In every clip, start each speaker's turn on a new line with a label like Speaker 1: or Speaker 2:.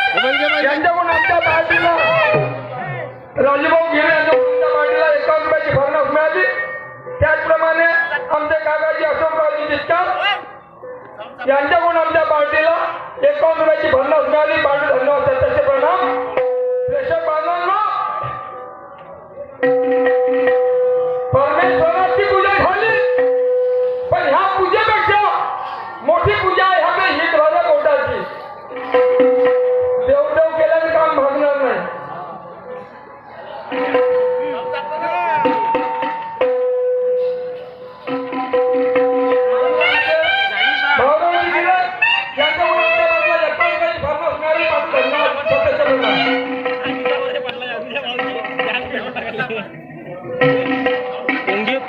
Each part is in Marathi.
Speaker 1: यांच्याकडून आमच्या पार्टीला राजूभाऊ गिरे यांच्याकडून आमच्या पार्टीला 51 रुपयाची भरणास मिळाली. त्याचप्रमाणे आमचे काकाजी अशोकरावजी जितकर यांच्याकडून आमच्या पार्टीला 51 रुपयाची भरणास मिळाली. पार्टी धन्यवाद, सत्याचे प्रणाम. प्रेक्षक बांधवांनो, परमेश्वराची पूजा झाली, पण ह्या पूजेपेक्षा मोठी पूजा आहे ह्या हिट झाल्या कोर्टाची. देवदेव केल्याने काम भागणार नाही.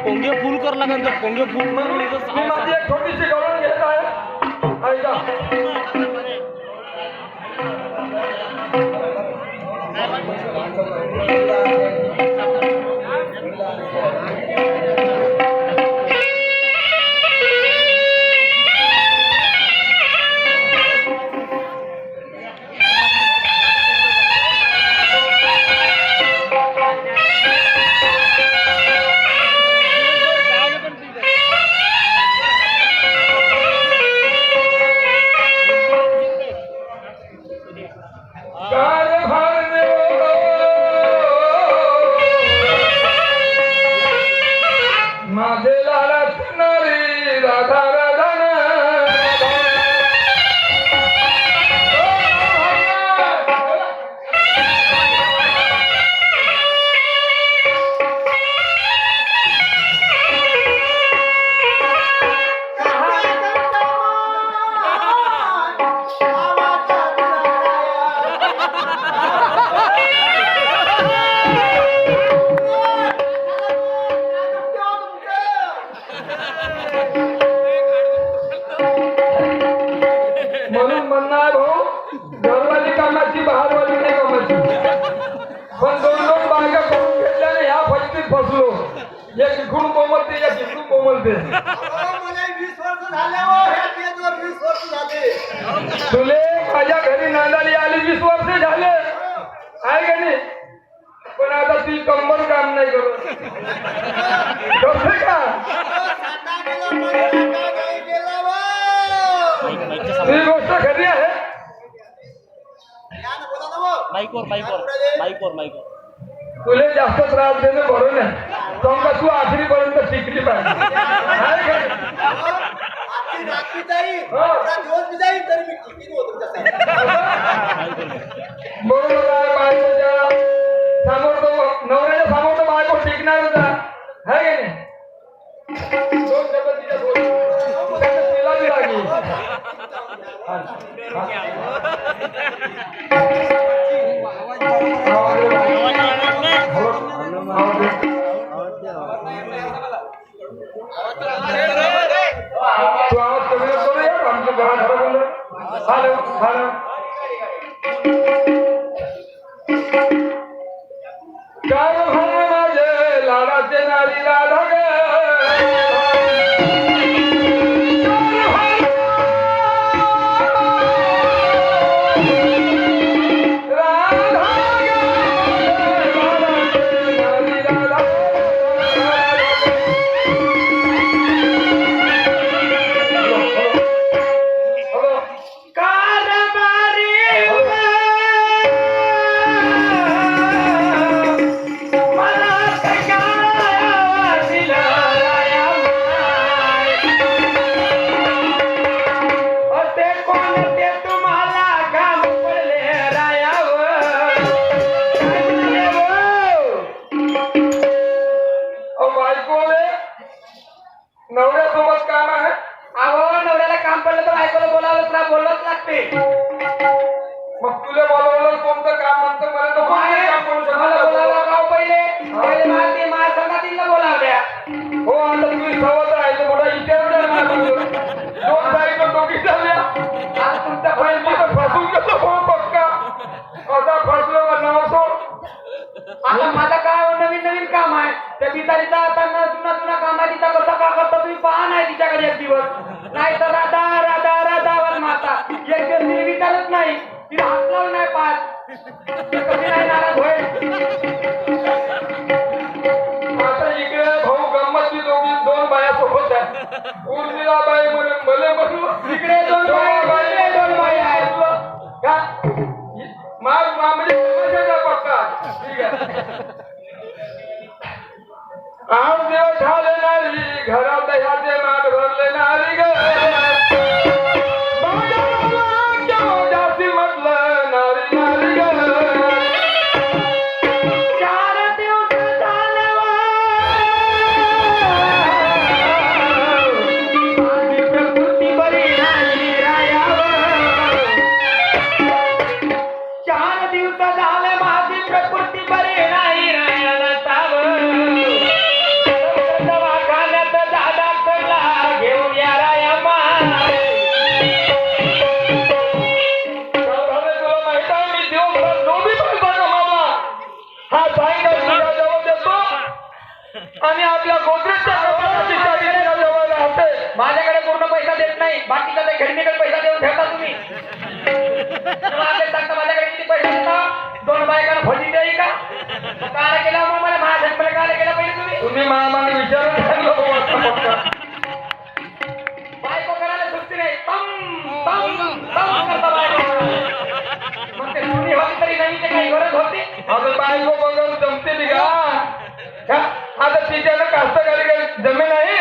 Speaker 2: पोंगे फुल कर लागेल तर पोंगे फुल
Speaker 1: माझी एक छोटीशी गवळण घेत आहे. ऐका, म्हणून म्हणणार भाऊ, घरवाली कामाची बहारवाली नाही कामाची. पण 2-2 बायका करून घेतल्याने ह्या फजितीत फसलो. एक इकडून कोमलते, एक इकडून कोमलते. तुले माझ्या घरी नांदाली आली 20 वर्ष झाले आहे का नाही? पण आता ती कंबर काम नाही करत. कसं का ही गोष्ट खरी आहे. तुले जास्त त्रास देणं बरोबर नाही. समजा तू आखरीपर्यंत टिकली पाहिजे. बरोबर आहे. बायकोच्या समोर तो नवऱ्याच्या समोर तो बायको टिकणारच आहे का नाही? 2 शब्द तिच्या बोल तिला बी लागली. तू आवाज कमी करू या आमचं घरात बोललं. हॅलो हॅलो, काय भाव माझे लाडाचे नारी राधा गे. राधा गे
Speaker 3: कशी नाही नाराज होय?
Speaker 1: आता इकडे भाऊ गंमतची दोन बाया सोबत आहे. उर्मिलाबाई म्हणून भले म्हणून
Speaker 3: इकडे दोन बाया, इकडे दोन बाया आहेत.
Speaker 1: का म्हणजे तमाशाचा पक्का. ठीक आहे. आठ दिवस झाले नाही घरात ह्याचे मान भरले नाही ग. जास्ती म्हटलं नारी नारी ग.
Speaker 3: चार दिवस झाले माझी प्रकृती बरी नाही रायावर. 4 दिवस झाले माझी प्रकृती बरी नाही रायाला तावं. दवाखान्यात जा डॉक्टरला घेऊन या राया माय.
Speaker 1: तुला माहित आहे मी दिवसभर जो बी पैसा कमावला हा सायकल तुझ्याजवळ देतो आणि आपल्या गोदरेजच्या कपाटाची चावी तुझ्याजवळ राहते.
Speaker 3: माझ्याकडे पूर्ण पैसा देत नाही, बाकीचा ते खेळणीकडे पैसा देऊन ठेवता तुम्ही. सांगता माझ्याकडे किती पैसा देता? 2 बायकांना फजी द्याई का? काय केला मग मला महाजन्मला काय केला पहिले तुम्ही?
Speaker 1: तुम्ही मामाने विचारून सांगलं भाऊ आता पक्का.
Speaker 3: बायको करायला सुट्टी नाही. तम करता बायको. मग ते जुनी होती तरी नाही, ते काही गरज होती?
Speaker 1: आता बायको बघून जमते ती का? आता तिच्यानं कास्तकारी जमीन आहे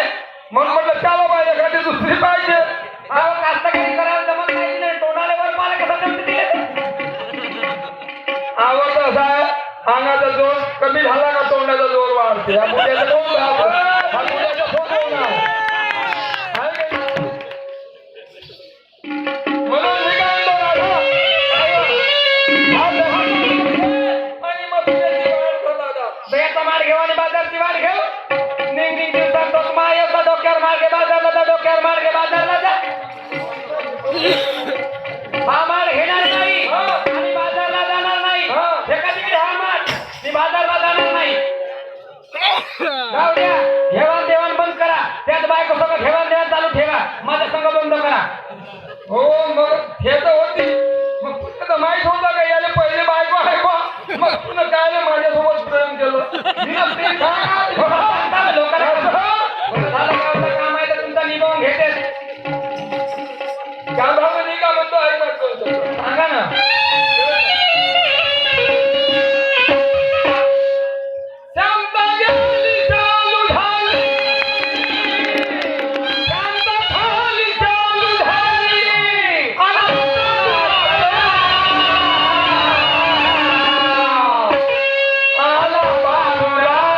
Speaker 1: म्हणून म्हटलं चालो पाहिजे एखादी दुसरी पाहिजे.
Speaker 3: अहो कास्तकारी करायला जमत नाही, तोंडाला वर पाला कसा जमते तिला?
Speaker 1: आवाज असा आहे अंगाचा जोर कमी झाला का तोंडाचा जोर वाढते. हा मुलाचा कोण धावतो? हा मुलाचा कोण होणार? आहे का नाही? म्हणून मी काय म्हणतो राजा, आणि मग तुझ्याची वाढ झाला दादा.
Speaker 3: बेचा मार घेऊ आणि बाजारची वाट घेऊ. निघ दिवसात तो मायाचा डोक्यावर मार्गे बाजारला जा, डोक्यावर मार्गे बाजारला जा. हा माल घेणार नाही आणि बाजारला जाणार नाही. एका तिकडे हा माल, मी बाजारला जाणार नाही. जाऊ द्या, घेवाण देवाण बंद करा. त्यात बायको सगळं घेवाण देवाण चालू ठेवा. माझा संघ बंद करा.
Speaker 1: हो मग हे तर होती. मग तुला तर माहित होतं का याला पहिले बायको आहे बा. मग तुला काय माझ्यासोबत प्रेम केलं?
Speaker 3: तिनं ते सांगा, लोकांना कसं झालं गावचं काम आहे तर तुमचा निभावून घेते.
Speaker 1: का भाऊ मी का म्हणतो आहे म्हणतो
Speaker 3: सांगा ना.
Speaker 1: शांता गेली चालू झाली, शांता झाली चालू झाली, आला बाबूराव,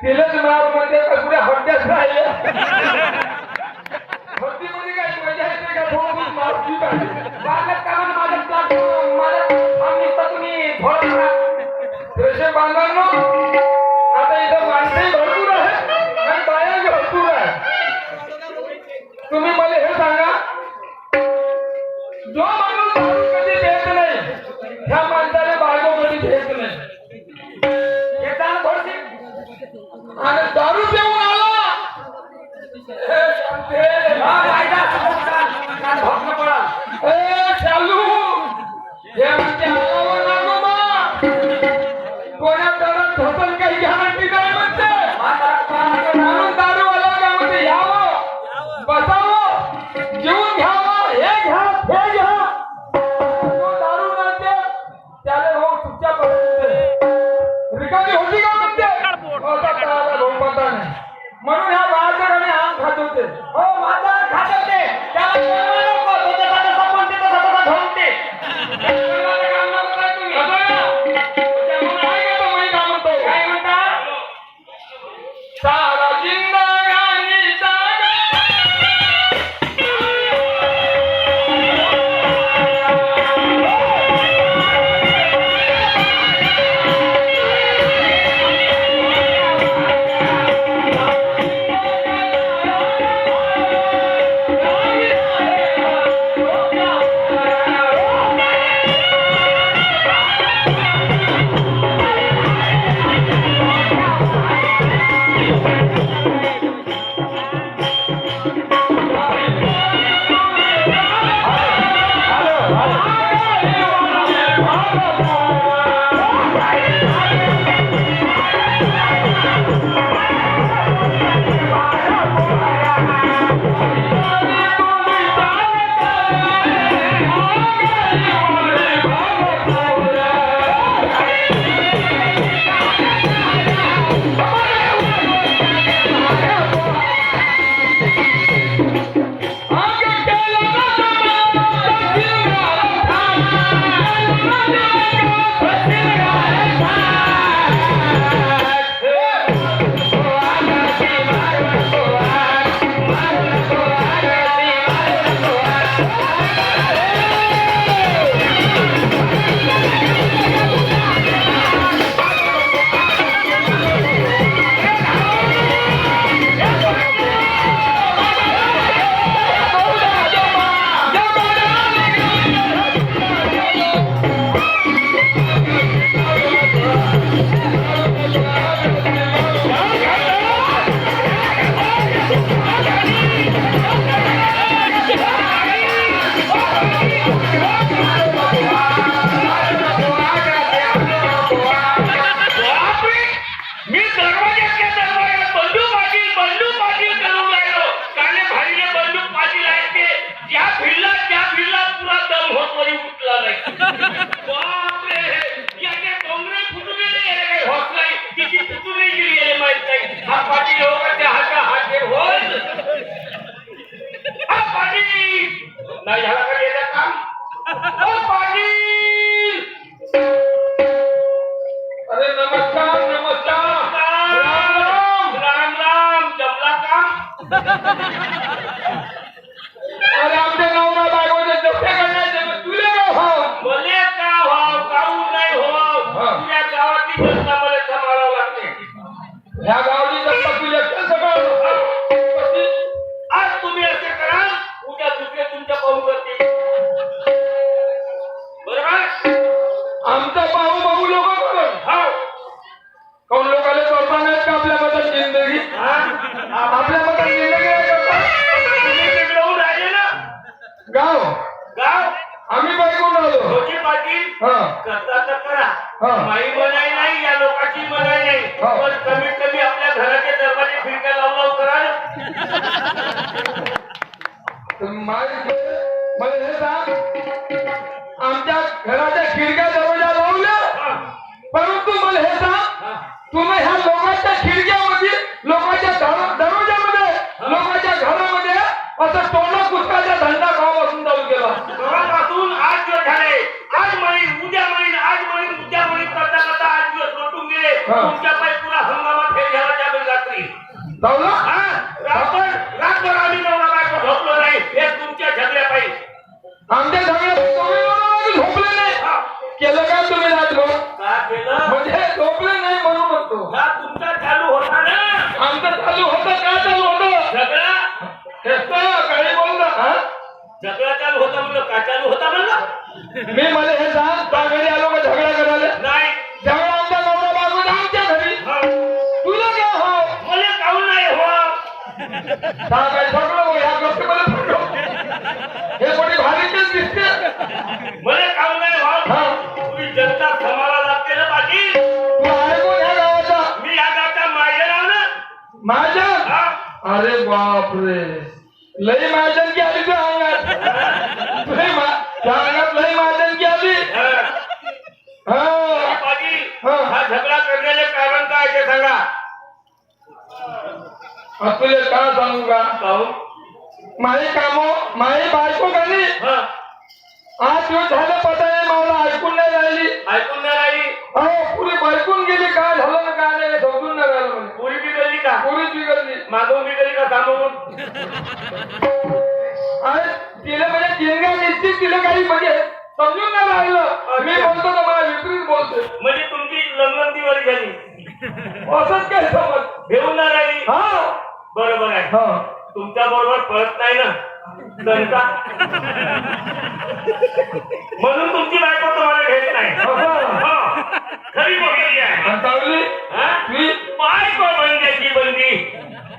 Speaker 1: तिलाच मार म्हणजे का पुढे हड्ड्यात राहिले हड्डीमध्ये काय मजा येते का थोडं मारती पाहिजे
Speaker 3: बागत कामानं माझं प्लॉट माझं फार्म निघतं तुम्ही थोडं करा.
Speaker 1: कृषी बांधवांनो आता इथं माणसंही भरपूर आहे आणि बायाही भरपूर आहे. तुम्ही मला हे सांगा जो माणूस दारू कधी देत नाही ह्या माणसाने बायको कधी देत नाही.
Speaker 3: येताना थोडीशी
Speaker 1: आणि दारू पिऊन आला हे शांते.
Speaker 3: भोगणं पडा.
Speaker 1: ए चालू हे म्हणजे अंगावर नको बा. कोण्या दरात धोतर काही गॅरंटी नाही म्हणते म्हणून दारूवाला काय म्हणते यावं बसावं जेवून घ्यावं हे घ्या हे घ्या. तो दारू म्हणते त्याला भाऊ तुमच्या पर्यंत रिकामी होती का म्हणते असा त्याला भाऊ पता नाही म्हणून ह्या बाळाच्या आणि आम खात होते.
Speaker 3: हो माझा खात होते त्याला बोलवा नको तो जसा जसा म्हणते तसा तसा ठेवते. बोलवायचं काम नको करा तुम्ही.
Speaker 1: त्यामुळे आहे का तो मी काय म्हणतो
Speaker 3: काय म्हणता
Speaker 1: सारा जिंदगानी जागा
Speaker 3: नाही झाला का याचं काम. ओ पाटील
Speaker 1: अरे नमस्कार नमस्कार राम राम.
Speaker 3: राम राम जमला काम.
Speaker 1: अरे आमच्या नवरा बायकोचे डोके करण्याचे मग तुला काय भाव
Speaker 3: बोले का व्हाव काहून नाही व्हाव तुझ्या गावातली जनता मला सांभाळावं लागते.
Speaker 1: ह्या गावची जनता तुझ्या सगळं
Speaker 3: आज तुम्ही असे कराल उद्या दुसरे तुमच्या पाहू करतील. बरोबर
Speaker 1: आमचा पाहू बघू लोक करून
Speaker 3: हा
Speaker 1: कोण लोकांना करता नाहीत का आपल्याबद्दल जिंदगी आपल्याबद्दल जिंदगी नाही करता.
Speaker 3: तुम्ही बिघडवून राहिले ना
Speaker 1: गाव
Speaker 3: गाव
Speaker 1: आम्ही बायकून आलो.
Speaker 3: रोजी पाटील
Speaker 1: हा
Speaker 3: करता तर करा.
Speaker 1: हा.
Speaker 3: माई बनाई नाही या लोकांची बनाई नाही
Speaker 1: हा.
Speaker 3: पण कमीत कमी आपल्या घराचे दरवाजे खिडक्या लावून करा ना.
Speaker 1: मला हे सांग आमच्या घराच्या खिडक्या दरवाजा लावल्या परंतु मला हे सांग तुम्ही ह्या लोकांच्या खिडक्यामध्ये लोकांच्या दरवाजामध्ये लोकांच्या घरामध्ये असं तोंड पुस्तकाचा धंदा गावापासून चालू केला.
Speaker 3: तेव्हापासून आज दिवस झाले. आज म्हणीन उद्या म्हणीन आज म्हणीन उद्या म्हणीन करता करता आज दिवस लोटून गेले.
Speaker 1: हा.
Speaker 3: तुमच्या पाय पुरा हंगामात फेर घ्यायला
Speaker 1: काय सगळं ह्या गोष्टीमध्ये पडलो. हे कोणी भारीचेच दिसते.
Speaker 3: मला काम नाही भाऊ.
Speaker 1: हा.
Speaker 3: तुम्ही जनता समाला लागते ना पाटील.
Speaker 1: तू आहे कोण ह्या गावाचा?
Speaker 3: मी या गावचा माझ्या नाव ना.
Speaker 1: माझ्या?
Speaker 3: हा.
Speaker 1: अरे बापरे, लई महाजन की आली तुझ्या अंगात. त्या अंगात लई महाजन की आली. हा.
Speaker 3: पाटील
Speaker 1: हा.
Speaker 3: हा झगडा करण्याचे कारण काय ते सांगा.
Speaker 1: असले काय सांगू का?
Speaker 3: काहून?
Speaker 1: माझी कामं माझी बायको गाणी
Speaker 3: हा.
Speaker 1: 8 दिवस झाले पता नाही, मला ऐकून नाही राहिली.
Speaker 3: ऐकून नाही राहिली.
Speaker 1: अहो पुरी बायकून गेली. काय झालं ना काय नाही समजून नाही राहिलं म्हणजे.
Speaker 3: पुरी बिघडली का?
Speaker 1: पुरीच बिघडली.
Speaker 3: मागवून बिघडली का सांगून?
Speaker 1: आणि तिला म्हणजे जिंगा निश्चित तिला काही म्हणजे समजून नाही राहिलं. मी बोलतो तर मला विपरीत बोलतोय.
Speaker 3: म्हणजे तुमची लग्न दिवाळी झाली.
Speaker 1: असंच काय समज.
Speaker 3: घेऊन नाही राहिली.
Speaker 1: हा.
Speaker 3: बरोबर आहे.
Speaker 1: हा.
Speaker 3: तुमच्या बरोबर पळत नाही ना दणका. म्हणून तुमची बायको तुम्हाला घेत नाही. हो. खरी बोलली आहे.
Speaker 1: आणि चांगली
Speaker 3: हा?
Speaker 1: मी
Speaker 3: बायको बंद्याची बंदी.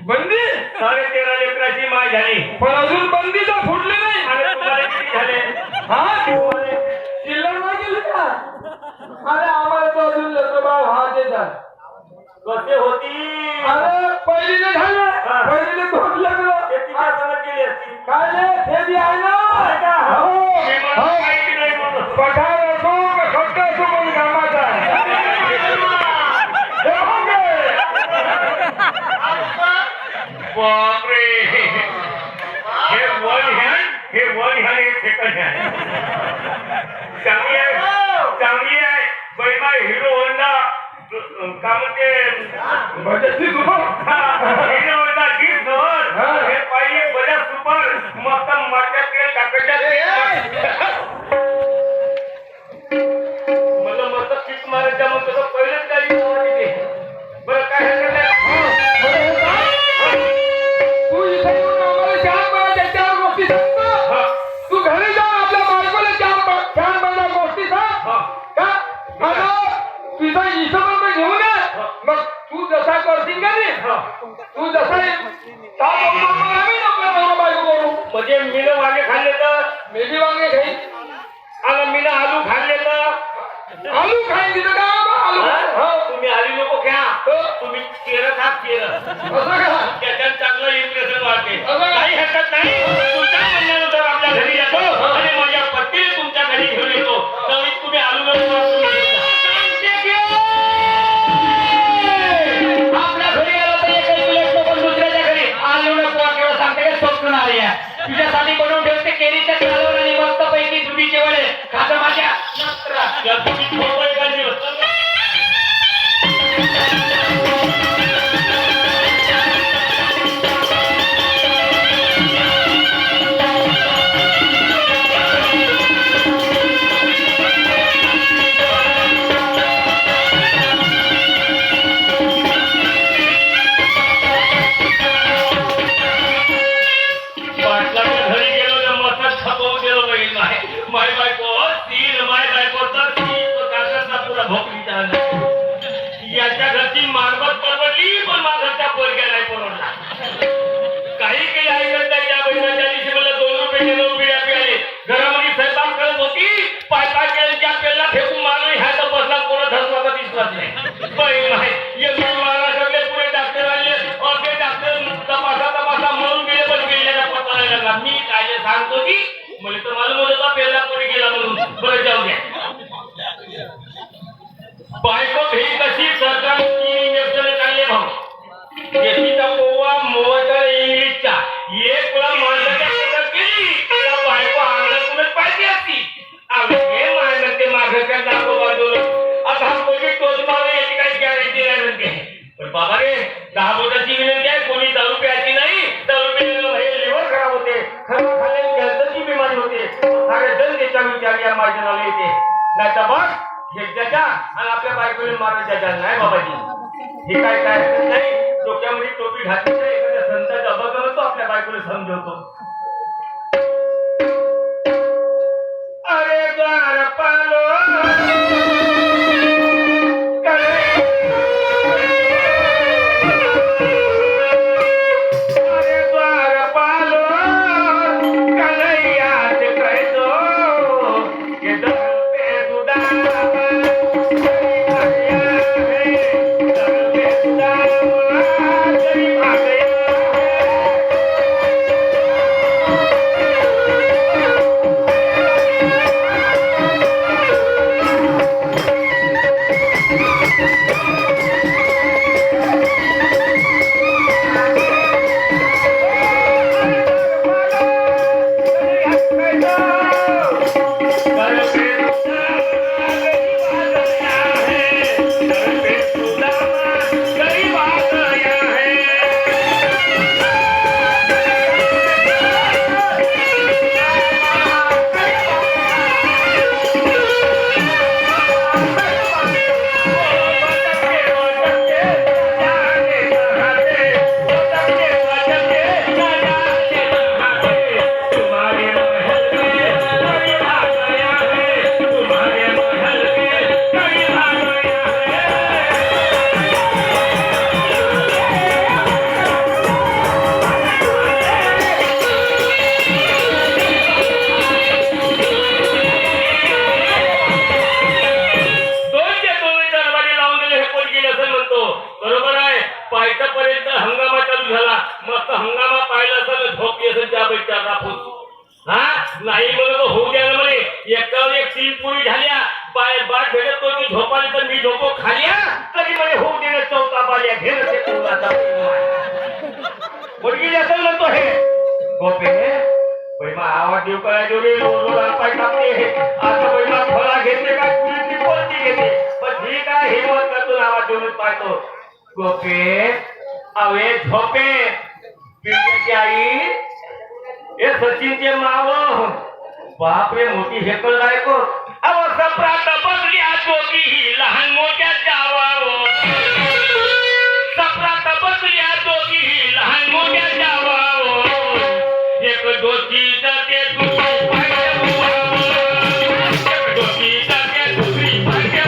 Speaker 1: बंदी
Speaker 3: 13.5 लेकराची माय झाली.
Speaker 1: पण अजून बंदी तर फुटली नाही.
Speaker 3: आणि तुम्हाला किती झाले?
Speaker 1: हा चिल्लर नाही गेली का? अरे आम्हाला तर अजून लेकरं बाळ हा देतात.
Speaker 3: कसे होती?
Speaker 1: अरे पहिलीने झालं.
Speaker 3: हा.
Speaker 1: पहिलीने धोट लागलं.
Speaker 3: ते तिच्या संगत गेली असती.
Speaker 1: काय रे ते बी आहे ना.
Speaker 3: आहे का?
Speaker 1: हो.
Speaker 3: मी म्हणतो
Speaker 1: हो.
Speaker 3: माहिती नाही म्हणून.
Speaker 1: पठार असो का खड्डा असो पण कामाचा आहे. हे हो गे.
Speaker 3: बापरे, हे वन हँड, हे वन हँड, हे सेकंड हँड. चांगली आहे, चांगली आहे. बैमाय हिरो होंडा का म्हणते
Speaker 1: बजेटची सुपर.
Speaker 3: हिरो होंडा जीप जवळ
Speaker 1: हा.
Speaker 3: हे पाहिजे बजाज सुपर. मस्त मागच्या तेल टाकायच्या. मला मस्त किक मारायच्या मग तसं पहिलेच गाडी लावायची ते. बरं काय हरकत नाही.
Speaker 1: बरं हे काय? तू इथे येऊन आम्हाला चार महिन्याच्या चार गोष्टी सांगतो.
Speaker 3: हा.
Speaker 1: तू घरी जाऊन आपल्या बायकोला चार महिन्या गोष्टी सांग.
Speaker 3: हा.
Speaker 1: का? आता तुझा हिशोब घेऊन ये. मग तू जसा करशील का नाही,
Speaker 3: हा.
Speaker 1: तू जसा आम्ही आपल्या नवरा बायको करू.
Speaker 3: म्हणजे मीनं वांगे खाल्ले तर
Speaker 1: मेथी वांगे खाईन.
Speaker 3: आणि मीनं आलू खाल्ले तर
Speaker 1: आलू खाईन. तिथं काय बा आलू.
Speaker 3: हा? तुम्ही आलू नको घ्या. तुम्ही केरं खा केरं.
Speaker 1: असं का?
Speaker 3: त्याच्यात चांगलं इम्प्रेशन वाढते.
Speaker 1: असं?
Speaker 3: काही हरकत नाही. तुमच्या म्हणण्यानुसार आपल्या घरी येतो आणि माझ्या पत्नीने तुमच्या घरी घेऊन येतो. तर तुम्ही आलू नको आपल्या घरी आला तर एकही प्लेट नको, दुसऱ्याच्या घरी आलू नको किंवा सांगते का स्वप्न आली आहे. तुझ्यासाठी बनवून ठेवते केळीच्या कालवण आणि मस्त पैकी दुधीचे वडे. खातं माझ्या तुम्ही थोडं एका दिवस पाटलाच्या घरी गेलो तर मस्त छपवून गेलो बहीण माय बायको तीन माय बायको तर काकाचा पुरा भोकलीचा याच्या घरची मारबत परवडली पण माझ्या पोरग्या नाही परवडला. काही काही ऐकत नाही. त्या बहिणाच्या दिवशी मला 2 रुपये 9 बिड्या प्याले. घरामध्ये स्वयंपाक करत होती. पाय केलं त्या पेलला फेकून मारलं. ह्या तर बसला कोणा धसला दिसलाच नाही. बहीण नाही यंदा महाराष्ट्रातले पुरे डॉक्टर आले. अर्धे डॉक्टर तपासा म्हणून गेले पण गेल्याचा पत्ता नाही लागला. मी काय सांगतो की मला तर मालूम होता पेलला कोणी गेला म्हणून. बरं जाऊ द्या. बायको भेट कशी सरकार इंजेक्शन चांगले भाऊ. देशीचा पोवा मोवाचा इंग्लिशचा एक वेळा माणसाच्या पोटात गेली त्या बायको अंगणातूनच पाहिजे असती. हे माणसं ते माघच्या दाखव बाजूला आता हा कोविड टोच मारून याची काही गॅरंटी नाही म्हणते. पण बाबा रे 10 बोटाची विनंती आहे. कोणी दारू प्यायची नाही. दारू पिल्यानं हे लिव्हर खराब होते. खराब खाल्ल्याने कॅन्सरची बिमारी होते. सारे जण त्याच्या विचार या मार्जनाला येते. नाही तर बघ हे त्याच्या आणि आपल्या बायकोने मारून त्याच्या नाही बाबाजी. हे काय नाही. डोक्यामध्ये टोपी घातली नाही. एखाद्या संतांचा अभंग तो आपल्या बायकोने समजवतो. अरे द्वार पालो अरे द्वार पायथ्यापर्यंत हंगामा चालू झाला मस्त हंगामा पाहिला असं झोपली असेल त्या बैठा राखून हा नाही म्हणून होऊ द्या ना म्हणे एकावर एक तीन पुरी झाल्या पाय बाट भेटत नव्हती झोपाली तर मी झोपो खाल्या तरी म्हणे होऊ देणं चौथा पाल्या घेणं ते कुणाचा मुलगी असेल म्हणतो हे गोपे बैमा आवाज देऊ काय जोडी पाय कापते आता बैमा फळा घेते काय पुरी कोणती घेते पण ठीक आहे हिंमत करतो आवाज देऊन पाहतो गोपे अवे झोपे पिंट्याची आई हे सचिनचे माव बापरे मोठी हेकल बायको अव सप्रात बसली आजोगी ही लहान मोठ्या जावाव सप्रात बसली आजोगी ही लहान मोठ्या जावाव एक डोशीचा ते दुसरी पाहिजे एक डोशीचा ते दुसरी पाहिजे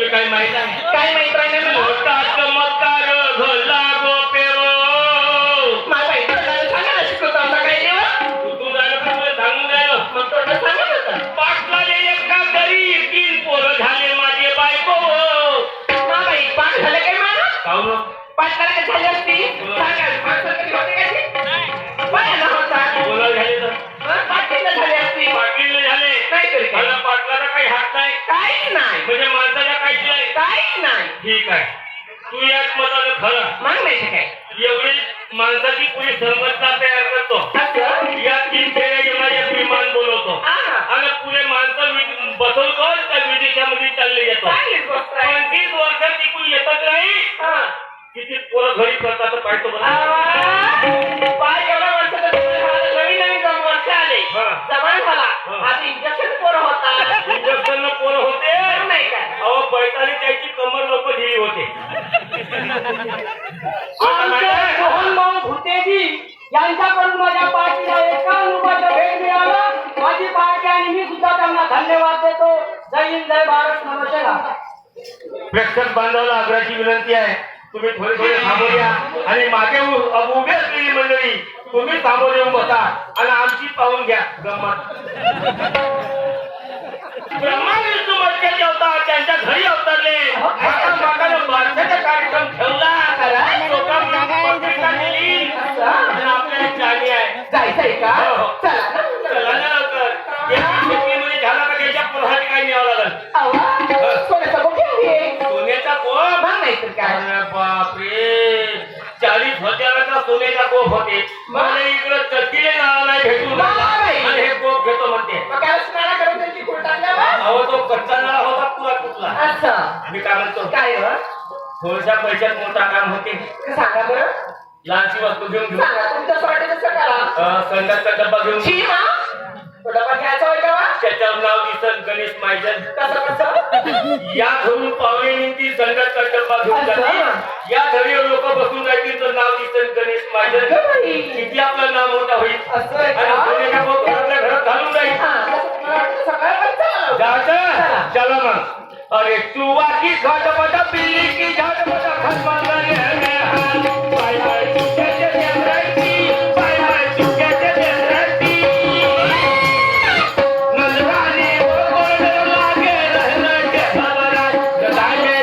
Speaker 3: काय माहित आहे काय माहित आहे ना मोठा चमत्कार घडला गोपेव माझा इथं सांगा ना शिकवतो आता काय देव तू जायला तुला सांगून जायला मग तो सांगत होता पाटलाले एका घरी तीन पोरं झाले माझे बायको मा बाई पाच झाले काय मला काऊन पाटलाला झाले असती सांगा पाच कधी होते का बाय ना होता बोला झाले तर पाटलीला झाले असती पाटलीला झाले नाही तरी मला पाटलाला काही हात नाही काही नाही म्हणजे माणसाला काहीच नाही काही नाही ठीक आहे तू याच मतानं खरं मग नाही काय एवढी माणसाची पुरी संघटना तयार करतो या तीन फेऱ्याचे माझ्या विमान बोलवतो आणि पुरे माणसं बसवतो त्या विदेशामध्ये चालले जातो 25 वर्षाची कुणी येतच नाही किती पोरं घरी करतात तर पाहतो पाय एवढ्या वर्षाचं नवीन नवीन वर्ष आले जवळ झाला आता इंजेक्शन पोरं होतात इंजेक्शन पोरं होते नाही काय अहो बैठाली त्याची कमर लोक ढिली होते
Speaker 4: मोहन भाऊ भुतेजी यांच्याकडून माझ्या पार्टीला एकानुभाचं भेट मिळालं माझी पार्टी आणि मी सुद्धा त्यांना धन्यवाद देतो जय हिंद जय भारत नमस्कार
Speaker 3: प्रेक्षक बांधवाला आग्रहाची विनंती आहे तुम्ही थोडे थोडे थांबून या आणि मागे उभी असलेली मंडळी तुम्ही थांबून येऊन बसा आणि आमची पाहून घ्या गंमत ब्रह्मा विष्णू मटक्याचे अवतार त्यांच्या घरी अवतरले मागानं बारशाचा कार्यक्रम ठेवला
Speaker 4: आहे का
Speaker 3: हो, हो.
Speaker 4: चला ना
Speaker 3: चला ना लवकर. या शेतीमध्ये झाला का त्याच्या पोरासाठी काही न्यावं लागल.
Speaker 4: अवा सोन्याचा बुके आहे
Speaker 3: सोन्याचा कोप.
Speaker 4: मग नाही तर काय
Speaker 3: अरे बापरे 40,000चा सोन्याचा कोप होते. मला इकडं चक्कीले नाळा नाही भेटून राहिला.
Speaker 4: बाई.
Speaker 3: आणि हे कोप घेतो म्हणते.
Speaker 4: मग काय स्नान करून त्यांची कुल टाकल्यावर
Speaker 3: अहो तो कच्चा नाळा होता पुरा कुठला.
Speaker 4: असं
Speaker 3: मी काय म्हणतो
Speaker 4: काय हो
Speaker 3: थोड्याशा पैशात मोठा काम होते.
Speaker 4: सांगा बरं
Speaker 3: लहानशी वस्तू घेऊन घेऊ.
Speaker 4: सांगा तुमचं वाटे तसं करा
Speaker 3: संडासचा डब्बा घेऊन घेऊ.
Speaker 4: शी हा तो डबा घ्यायचा होय का वा?
Speaker 3: त्याच्यावर नाव दिसन गणेश मायजन.
Speaker 4: कसं कसं
Speaker 3: या धरून पावणे निघतील संडासचा डब्बा घेऊन जातील. या धडीवर लोक बसून राहतील तर नाव दिसन गणेश मायजन.
Speaker 4: अगं बाई.
Speaker 3: किती आपलं नाव मोठा होईल.
Speaker 4: असं आहे
Speaker 3: आणि
Speaker 4: का?
Speaker 3: सोन्याचा कोप घरातल्या घरात घालून जाईल.
Speaker 4: हा, तसं तुम्हाला वाटतं सगळं पण चला.
Speaker 3: जायचं चला मग. अरे तू वाकी झटपट पिल्ली की झटपट खसमांगले bye bye चुक्याचे देवराची bye bye चुक्याचे देवराची Nandrani ओरड लागे रहने के खबरा जगाने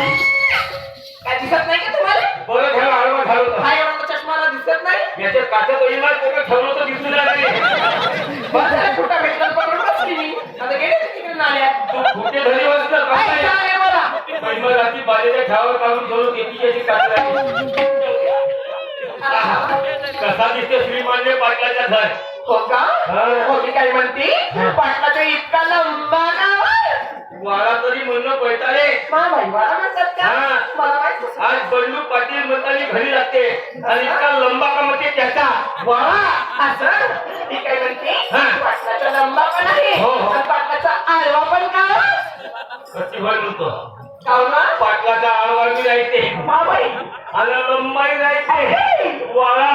Speaker 4: काय दिसत नाही का तुम्हाला
Speaker 3: बोला घ्यायला हळवा घालवतो.
Speaker 4: काय एवढा चष्माला दिसत नाही
Speaker 3: याच्यात काचा तो इमाज कोणतं ठेवलं तर दिसून राहिले.
Speaker 4: बस कुठं भेटलं पकडून बसली मी आता गेले ते तिकडे नाल्यात
Speaker 3: तू कुठे धनी वाजलं
Speaker 4: काय
Speaker 3: काय
Speaker 4: चाललंय मला
Speaker 3: महिमा रात्री बाजेच्या ठावर काढून ठेवून येते याची काचा कसा दिसते श्रीमान्य पाटलाच्या घर.
Speaker 4: हो का
Speaker 3: हा.
Speaker 4: हो मी काय म्हणते पाटलाचा इतका लंबा का
Speaker 3: वाडा तरी म्हणणं पैताले.
Speaker 4: भाई मला म्हणतात का
Speaker 3: हा.
Speaker 4: मला माहित
Speaker 3: आज बंडू पाटील मताली घरी लागते आणि इतका लंबा का म्हणते त्याचा वाडा.
Speaker 4: असं ती काय म्हणते
Speaker 3: हा.
Speaker 4: पाटलाचा लंबा पण आहे
Speaker 3: हो, हो.
Speaker 4: आणि पाटलाचा आडवा पण का
Speaker 3: कशी भर म्हणतो
Speaker 4: काव ना
Speaker 3: पाटलाचा आळवाळी राहते
Speaker 4: बाई
Speaker 3: आणि लंबाई राहते वाडा.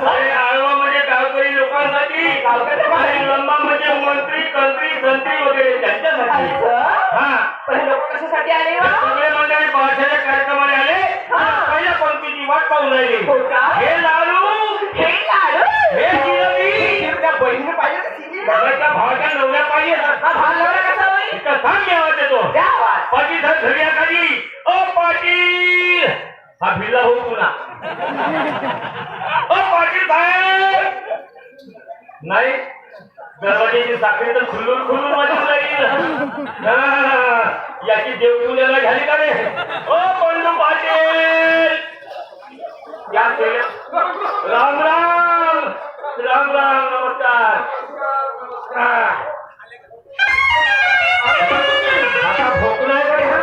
Speaker 3: अरे आळवा म्हणजे गावकरी लोकांसाठी आणि लंबा म्हणजे मंत्री कंत्री संत्री वगैरे त्यांच्यासाठी.
Speaker 4: असं
Speaker 3: हा
Speaker 4: पण लोक कशासाठी आले वा
Speaker 3: सगळे मंडळी पावसाच्या कार्यक्रमाला आले. पहिल्या पंक्तीची वाट पाहून राहिली.
Speaker 4: हो का?
Speaker 3: हे लाडू
Speaker 4: हे लाडू
Speaker 3: हे जिलेबी
Speaker 4: त्या बहिणीने पाहिजे तर सिजी ना.
Speaker 3: त्या भावाच्या नवऱ्या पाहिजे
Speaker 4: हा भाग लावला कसा बाई
Speaker 3: इतका सांग आवाज येतो.
Speaker 4: द्या आवाज.
Speaker 3: पाटील साहेब घरी या खाली. ओ पाटील हा भिल्ला होऊ पुन्हा. ओ पाटील साहेब नाही दरवाजेची साखळी तर खुल्लून खुल्लून वाजून राहील. याची देवठुल्याला झाली का रे. ओ बंडू पाटील या राम राम राम राम नमस्कार. आता भोकून आहे का रे हा?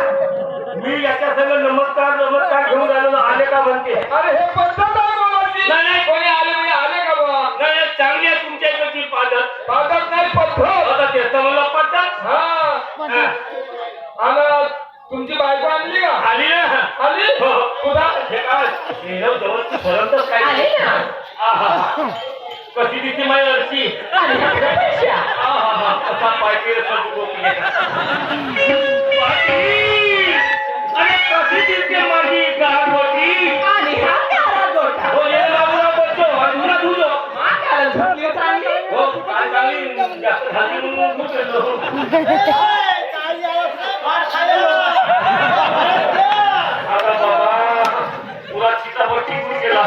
Speaker 3: मी याच्या संग नमस्कार नमस्कार घेऊन आलो आले का म्हणते.
Speaker 1: अरे हे पद्धत आहे बाबाची.
Speaker 3: नाही नाही
Speaker 1: कोणी आले म्हणजे आले का बाबा
Speaker 3: नाही नाही, चांगली आहे तुमच्या इकडची पादत.
Speaker 1: पद्धत नाही पद्धत.
Speaker 3: आता तेच तर मला पडतात.
Speaker 1: हा आणि तुमची बायको आणली का
Speaker 3: आली ना
Speaker 1: आली
Speaker 3: हो.
Speaker 1: कुठं
Speaker 3: हे काय शेरव जवळची फरकच काय
Speaker 4: आले ना.
Speaker 3: आहा. कशी दिसते माझी अर्ची.
Speaker 4: आणि आपल्या पेशा.
Speaker 3: आहा. कसा पायपीर पाटील अरे कशी दिसते माझी गारगोटी.
Speaker 4: आणि हा काळा गोटा.
Speaker 3: हो ये बाबूला बसतो अजून तुझो.
Speaker 4: हा काळा झोपली चांगली.
Speaker 3: हो काय चांगली जास्त झाली म्हणून उचललो. आता बाबा पुरा सीताफळ टिकून गेला.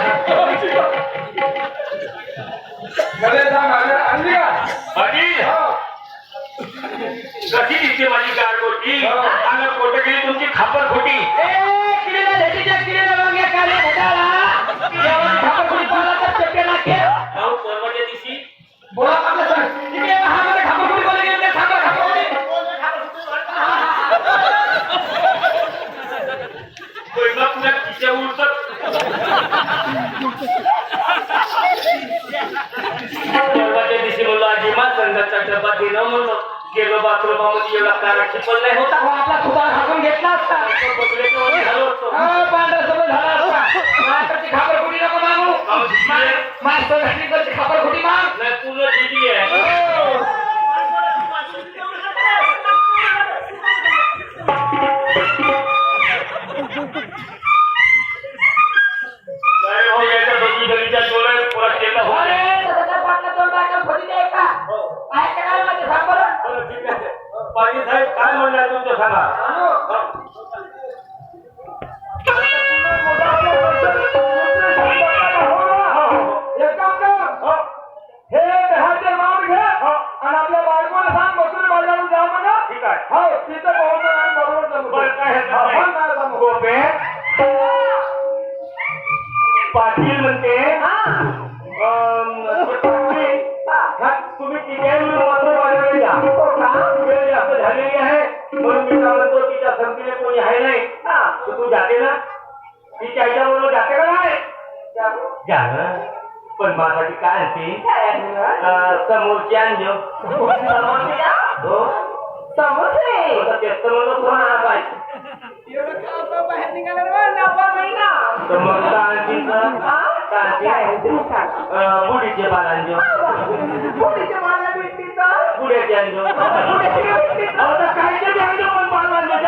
Speaker 1: गणेश आणली का
Speaker 3: पाटील
Speaker 1: हा.
Speaker 3: कशी दिसते माझी गारगोटी. आणि कोटगिरी तुमची खापर खोटी.
Speaker 4: किडीला झेटीच्या किडीला वांग्या काले घोटाळा. जेवण खापरखुडी बोलला तर चपटे लागते.
Speaker 3: अहो परवाच्या दिवशी
Speaker 1: बोला आपलं सर
Speaker 4: इकडे हा मध्ये खापरखुडी बोलले गेले ते थांबा खापरखुडी.
Speaker 3: दिलं म्हणून गेलो बाथरूमामध्ये एवढा कानाची पण नाही होता
Speaker 4: अहो, आपला सुधार हाकून घेतला असता
Speaker 3: बघलेलं वगैरे झालं होतं.
Speaker 4: पांढरा सगळं झाला असता माझ्याकडची खापर खोटी नको मागू मास्तर घातली खापर खोटी माग
Speaker 3: नाही पूर्ण दिली आहे नाही हो याच्या दोघी जणीच्या डोळ्यात पुरा केला हो
Speaker 4: अरे त्याच्या पाटला दोन बायका खोटी द्याय का काय करायला माझे सांग बरं
Speaker 3: बरं, ठीक आहे. पाटील साहेब काय म्हणणार तुमचं सांगा
Speaker 1: एक काम कर. हे दहाचे माप घे आणि आपल्या बायकोला सांग मसूर बाजारात जा म्हणा.
Speaker 3: ठीक आहे.
Speaker 1: हो तिथं पाहून आणि बरोबर जमू.
Speaker 3: बरं, काय हरकत
Speaker 1: हा,
Speaker 3: नाही.
Speaker 1: पण काय जमू.
Speaker 3: गोपे पाटील म्हणते तुम्ही तिथे मसूर बाजारात जा वेळ जास्त झालेली आहे म्हणून मी काय म्हणतो तिच्या संगतीने कोणी आहे नाही तर तू जाते ना तिच्या आईच्याबरोबर जाते का नाही जा ना पण माझ्यासाठी काय असते समोरची आणजो हो तेच तर म्हणतो कोण आलाय समोरचा आणखी बुडीचे बाल आणजो पुढे आणजो काय आणजो पण बाल आणजो